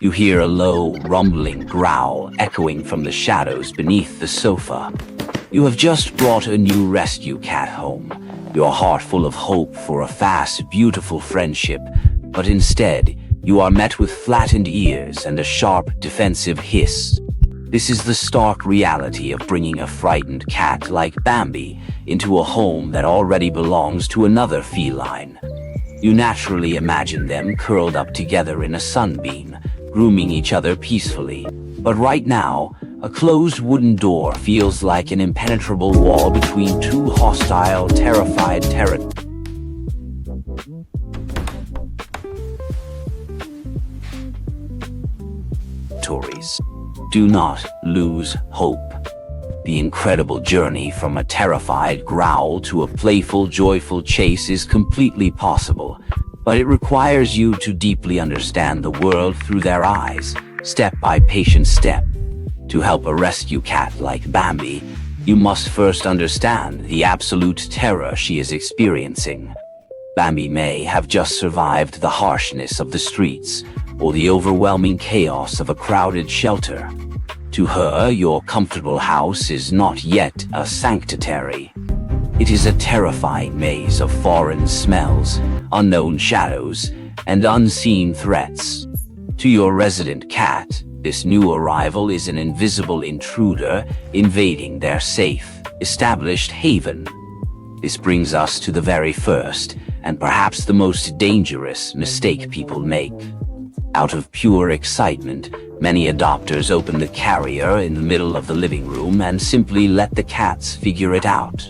You hear a low, rumbling growl echoing from the shadows beneath the sofa. You have just brought a new rescue cat home, your heart full of hope for a fast, beautiful friendship, but instead, you are met with flattened ears and a sharp, defensive hiss. This is the stark reality of bringing a frightened cat like Bambi into a home that already belongs to another feline. You naturally imagine them curled up together in a sunbeam, grooming each other peacefully. But right now, a closed wooden door feels like an impenetrable wall between two hostile, terrified territories. Do not lose hope. The incredible journey from a terrified growl to a playful, joyful chase is completely possible, but it requires you to deeply understand the world through their eyes, step by patient step. To help a rescue cat like Bambi, you must first understand the absolute terror she is experiencing. Bambi may have just survived the harshness of the streets or the overwhelming chaos of a crowded shelter. To her, your comfortable house is not yet a sanctuary. It is a terrifying maze of foreign smells, unknown shadows, and unseen threats. To your resident cat, this new arrival is an invisible intruder invading their safe, established haven. This brings us to the very first, and perhaps the most dangerous mistake people make. Out of pure excitement, many adopters open the carrier in the middle of the living room and simply let the cats figure it out.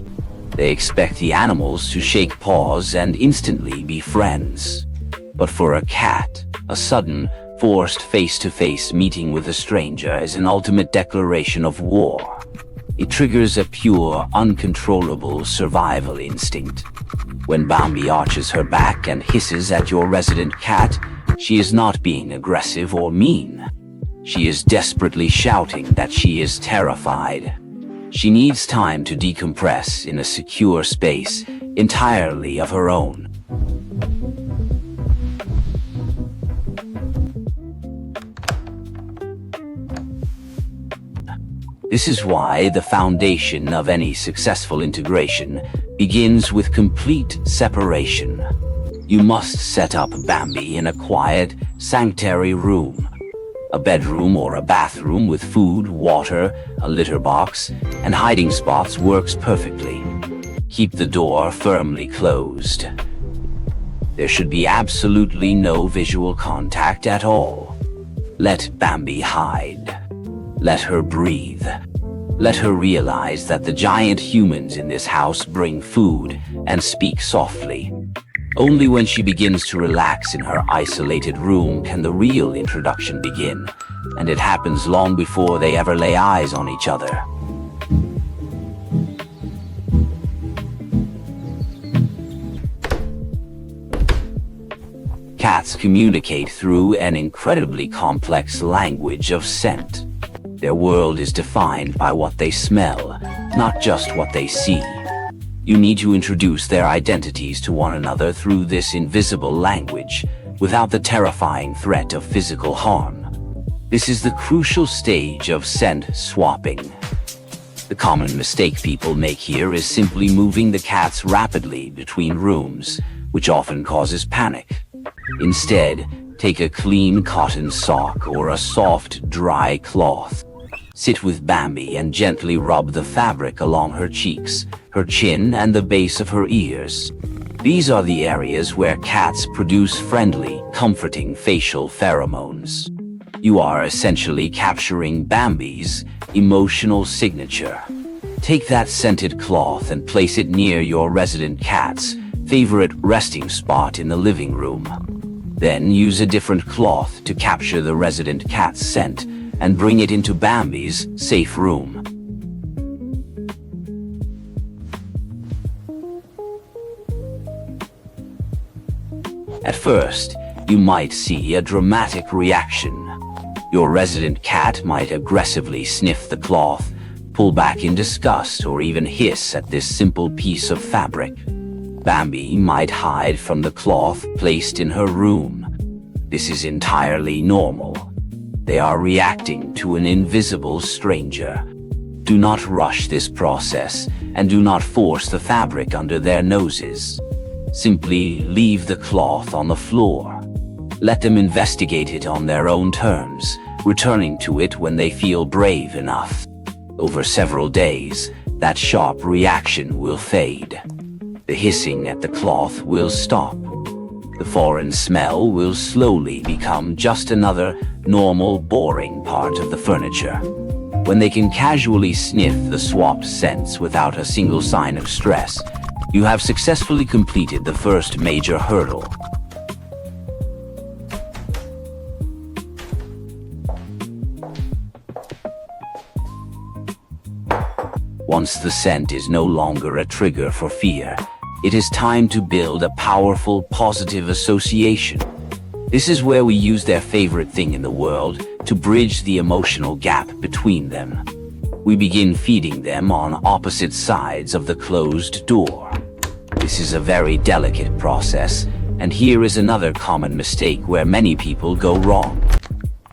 They expect the animals to shake paws and instantly be friends. But for a cat, a sudden, forced face-to-face meeting with a stranger is an ultimate declaration of war. It triggers a pure, uncontrollable survival instinct. When Bambi arches her back and hisses at your resident cat, she is not being aggressive or mean. She is desperately shouting that she is terrified. She needs time to decompress in a secure space entirely of her own. This is why the foundation of any successful integration begins with complete separation. You must set up Bambi in a quiet, sanctuary room. A bedroom or a bathroom with food, water, a litter box, and hiding spots works perfectly. Keep the door firmly closed. There should be absolutely no visual contact at all. Let Bambi hide. Let her breathe. Let her realize that the giant humans in this house bring food and speak softly. Only when she begins to relax in her isolated room can the real introduction begin, and it happens long before they ever lay eyes on each other. Cats communicate through an incredibly complex language of scent. Their world is defined by what they smell, not just what they see. You need to introduce their identities to one another through this invisible language, without the terrifying threat of physical harm. This is the crucial stage of scent swapping. The common mistake people make here is simply moving the cats rapidly between rooms, which often causes panic. Instead, take a clean cotton sock or a soft, dry cloth. Sit with Bambi and gently rub the fabric along her cheeks, her chin, and the base of her ears. These are the areas where cats produce friendly, comforting facial pheromones. You are essentially capturing Bambi's emotional signature. Take that scented cloth and place it near your resident cat's favorite resting spot in the living room. Then use a different cloth to capture the resident cat's scent and bring it into Bambi's safe room. At first, you might see a dramatic reaction. Your resident cat might aggressively sniff the cloth, pull back in disgust, or even hiss at this simple piece of fabric. Bambi might hide from the cloth placed in her room. This is entirely normal. They are reacting to an invisible stranger. Do not rush this process, and do not force the fabric under their noses. Simply leave the cloth on the floor. Let them investigate it on their own terms, returning to it when they feel brave enough. Over several days, that sharp reaction will fade. The hissing at the cloth will stop. The foreign smell will slowly become just another normal, boring part of the furniture. When they can casually sniff the swapped scents without a single sign of stress, you have successfully completed the first major hurdle. Once the scent is no longer a trigger for fear, it is time to build a powerful, positive association. This is where we use their favorite thing in the world to bridge the emotional gap between them. We begin feeding them on opposite sides of the closed door. This is a very delicate process, and here is another common mistake where many people go wrong.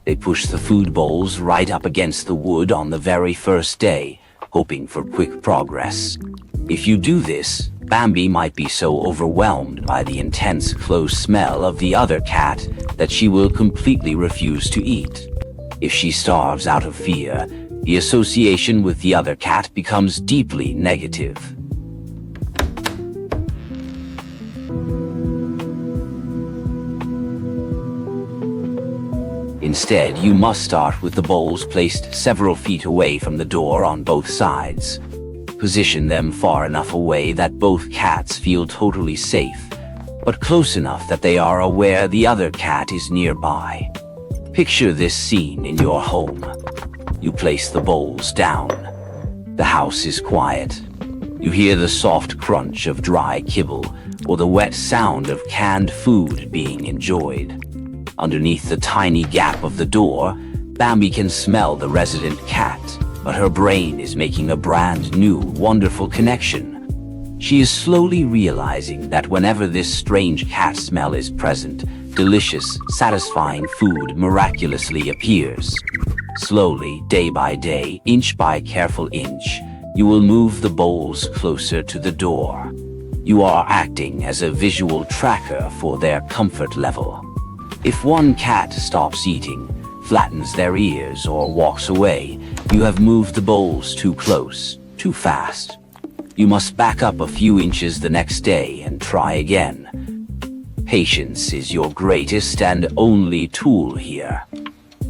They push the food bowls right up against the wood on the very first day, hoping for quick progress. If you do this, Bambi might be so overwhelmed by the intense close smell of the other cat that she will completely refuse to eat. If she starves out of fear, the association with the other cat becomes deeply negative. Instead, you must start with the bowls placed several feet away from the door on both sides. Position them far enough away that both cats feel totally safe, but close enough that they are aware the other cat is nearby. Picture this scene in your home. You place the bowls down. The house is quiet. You hear the soft crunch of dry kibble or the wet sound of canned food being enjoyed. Underneath the tiny gap of the door, Bambi can smell the resident cat, but her brain is making a brand new, wonderful connection. She is slowly realizing that whenever this strange cat smell is present, delicious, satisfying food miraculously appears. Slowly, day by day, inch by careful inch, you will move the bowls closer to the door. You are acting as a visual tracker for their comfort level. If one cat stops eating, flattens their ears, or walks away, you have moved the bowls too close, too fast. You must back up a few inches the next day and try again. Patience is your greatest and only tool here.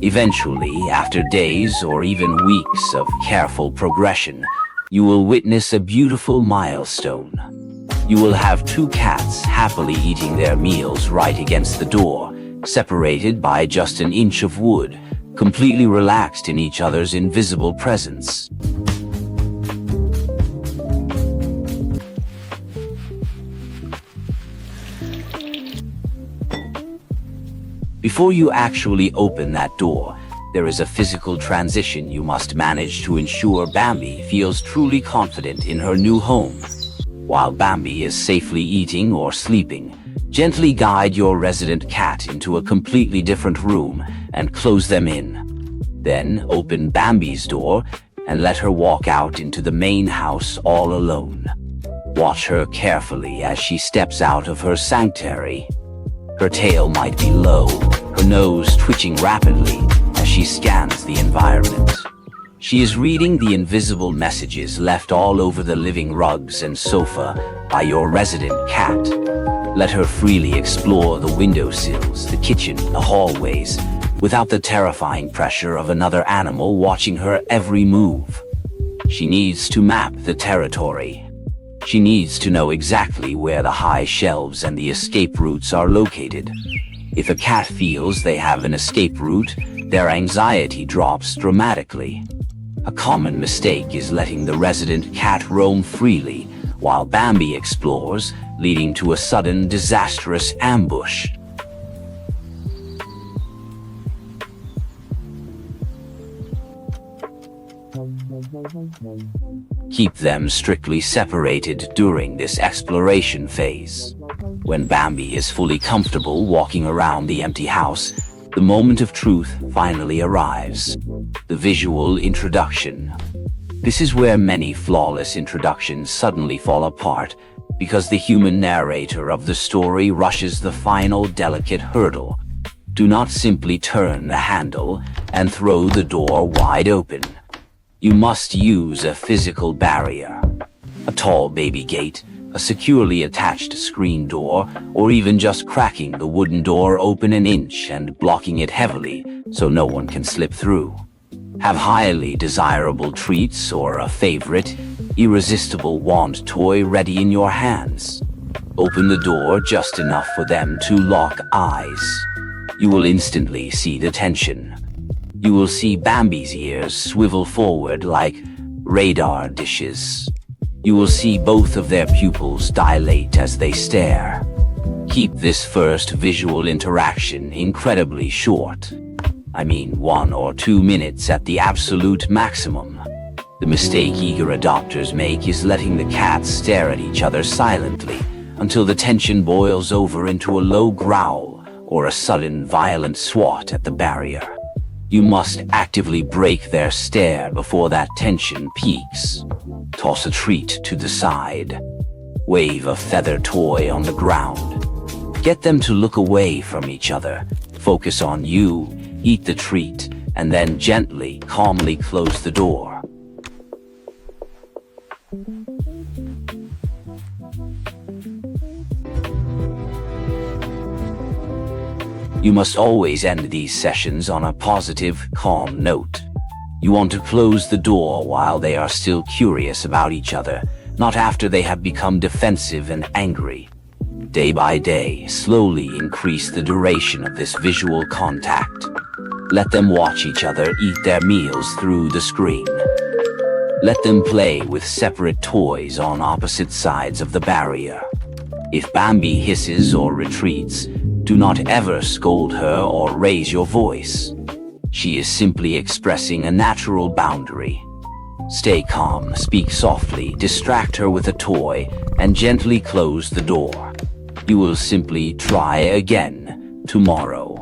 Eventually, after days or even weeks of careful progression, you will witness a beautiful milestone. You will have two cats happily eating their meals right against the door, separated by just an inch of wood, completely relaxed in each other's invisible presence. Before you actually open that door, there is a physical transition you must manage to ensure Bambi feels truly confident in her new home. While Bambi is safely eating or sleeping, gently guide your resident cat into a completely different room and close them in. Then open Bambi's door and let her walk out into the main house all alone. Watch her carefully as she steps out of her sanctuary. Her tail might be low, her nose twitching rapidly as she scans the environment. She is reading the invisible messages left all over the living rugs and sofa by your resident cat. Let her freely explore the windowsills, the kitchen, the hallways, without the terrifying pressure of another animal watching her every move. She needs to map the territory. She needs to know exactly where the high shelves and the escape routes are located. If a cat feels they have an escape route, their anxiety drops dramatically. A common mistake is letting the resident cat roam freely while Bambi explores, leading to a sudden disastrous ambush. Keep them strictly separated during this exploration phase. When Bambi is fully comfortable walking around the empty house, The moment of truth finally arrives. The visual introduction. This is where many flawless introductions suddenly fall apart because the human narrator of the story rushes the final delicate hurdle. Do not simply turn the handle and throw the door wide open. You must use a physical barrier. A tall baby gate, a securely attached screen door, or even just cracking the wooden door open an inch and blocking it heavily so no one can slip through. Have highly desirable treats or a favorite, irresistible wand toy ready in your hands. Open the door just enough for them to lock eyes. You will instantly see the tension. You will see Bambi's ears swivel forward like radar dishes. You will see both of their pupils dilate as they stare. Keep this first visual interaction incredibly short. I mean 1 or 2 minutes at the absolute maximum. The mistake eager adopters make is letting the cats stare at each other silently until the tension boils over into a low growl or a sudden violent swat at the barrier. You must actively break their stare before that tension peaks. Toss a treat to the side. Wave a feather toy on the ground. Get them to look away from each other. Focus on you, eat the treat, and then gently, calmly close the door. You must always end these sessions on a positive, calm note. You want to close the door while they are still curious about each other, not after they have become defensive and angry. Day by day, slowly increase the duration of this visual contact. Let them watch each other eat their meals through the screen. Let them play with separate toys on opposite sides of the barrier. If Bambi hisses or retreats, do not ever scold her or raise your voice. She is simply expressing a natural boundary. Stay calm, speak softly, distract her with a toy, and gently close the door. You will simply try again tomorrow.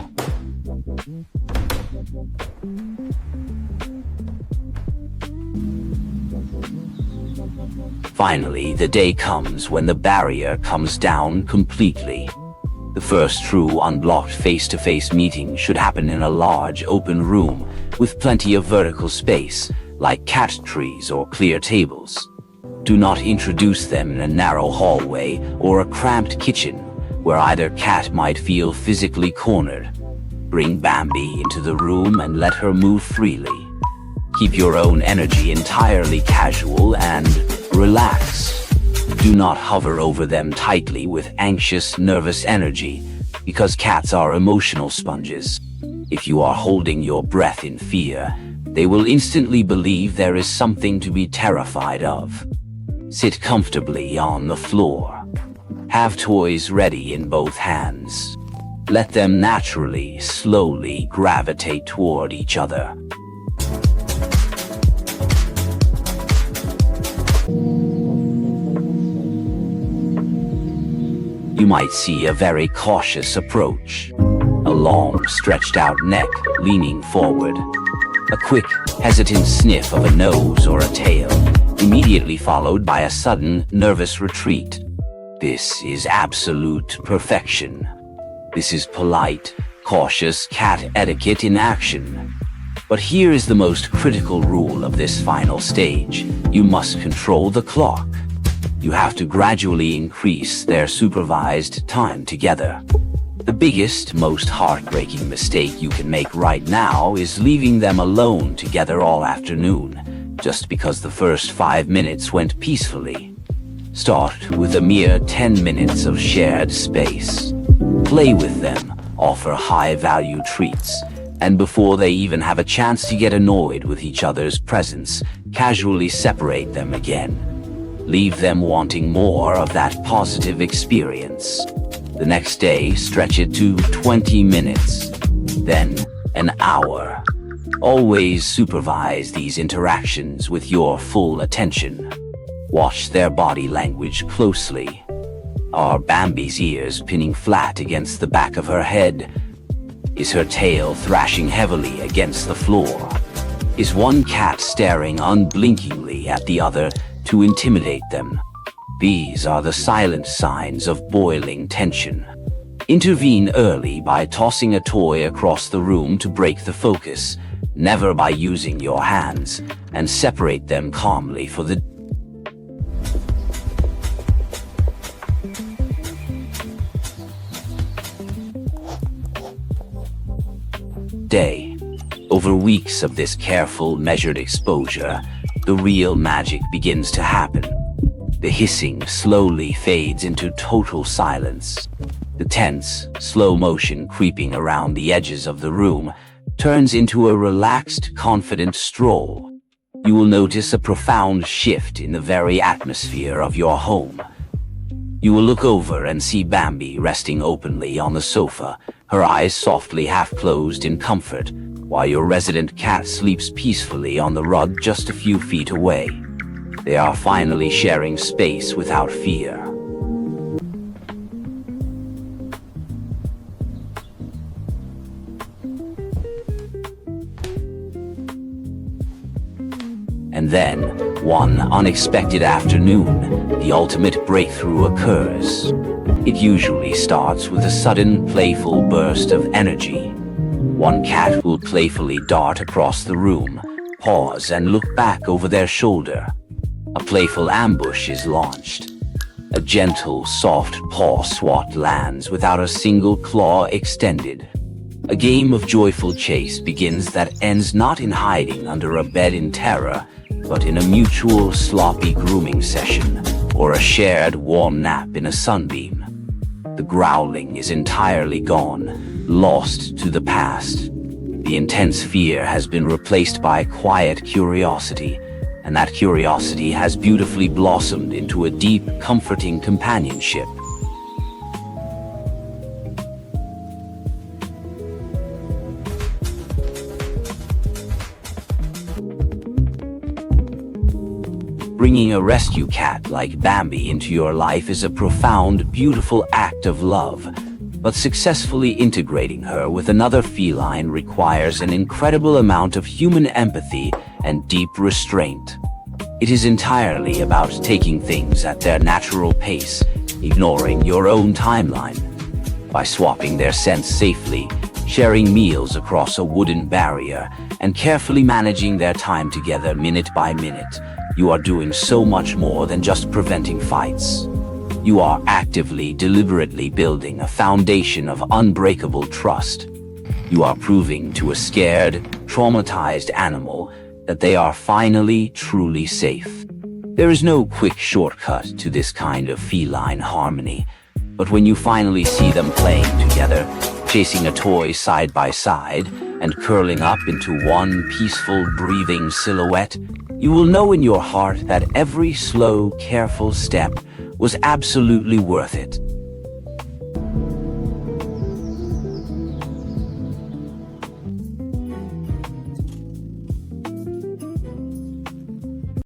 Finally, the day comes when the barrier comes down completely. The first true unblocked face-to-face meeting should happen in a large open room with plenty of vertical space, like cat trees or clear tables. Do not introduce them in a narrow hallway or a cramped kitchen where either cat might feel physically cornered. Bring Bambi into the room and let her move freely. Keep your own energy entirely casual and relax. Do not hover over them tightly with anxious, nervous energy, because cats are emotional sponges. If you are holding your breath in fear, they will instantly believe there is something to be terrified of. Sit comfortably on the floor. Have toys ready in both hands. Let them naturally, slowly gravitate toward each other. You might see a very cautious approach. A long, stretched out neck leaning forward. A quick, hesitant sniff of a nose or a tail, immediately followed by a sudden, nervous retreat. This is absolute perfection. This is polite, cautious cat etiquette in action. But here is the most critical rule of this final stage. You must control the clock. You have to gradually increase their supervised time together. The biggest, most heartbreaking mistake you can make right now is leaving them alone together all afternoon, just because the first 5 minutes went peacefully. Start with a mere 10 minutes of shared space. Play with them, offer high-value treats, and before they even have a chance to get annoyed with each other's presence, casually separate them again. Leave them wanting more of that positive experience. The next day, stretch it to 20 minutes, then an hour. Always supervise these interactions with your full attention. Watch their body language closely. Are Bambi's ears pinning flat against the back of her head? Is her tail thrashing heavily against the floor? Is one cat staring unblinkingly at the other to intimidate them? These are the silent signs of boiling tension. Intervene early by tossing a toy across the room to break the focus, never by using your hands, and separate them calmly for the day. Over weeks of this careful, measured exposure, the real magic begins to happen. The hissing slowly fades into total silence. The tense, slow motion creeping around the edges of the room turns into a relaxed, confident stroll. You will notice a profound shift in the very atmosphere of your home. You will look over and see Bambi resting openly on the sofa, her eyes softly half-closed in comfort, while your resident cat sleeps peacefully on the rug just a few feet away. They are finally sharing space without fear. And then, one unexpected afternoon, the ultimate breakthrough occurs. It usually starts with a sudden, playful burst of energy. One cat will playfully dart across the room, pause and look back over their shoulder. A playful ambush is launched. A gentle, soft paw swat lands without a single claw extended. A game of joyful chase begins that ends not in hiding under a bed in terror, but in a mutual, sloppy grooming session or a shared warm nap in a sunbeam. The growling is entirely gone, lost to the past. The intense fear has been replaced by quiet curiosity, and that curiosity has beautifully blossomed into a deep, comforting companionship. Bringing a rescue cat like Bambi into your life is a profound, beautiful act of love, but successfully integrating her with another feline requires an incredible amount of human empathy and deep restraint. It is entirely about taking things at their natural pace, ignoring your own timeline. By swapping their scents safely, sharing meals across a wooden barrier, and carefully managing their time together minute by minute, you are doing so much more than just preventing fights. You are actively, deliberately building a foundation of unbreakable trust. You are proving to a scared, traumatized animal that they are finally truly safe. There is no quick shortcut to this kind of feline harmony, but when you finally see them playing together, chasing a toy side by side, and curling up into one peaceful, breathing silhouette, you will know in your heart that every slow, careful step was absolutely worth it.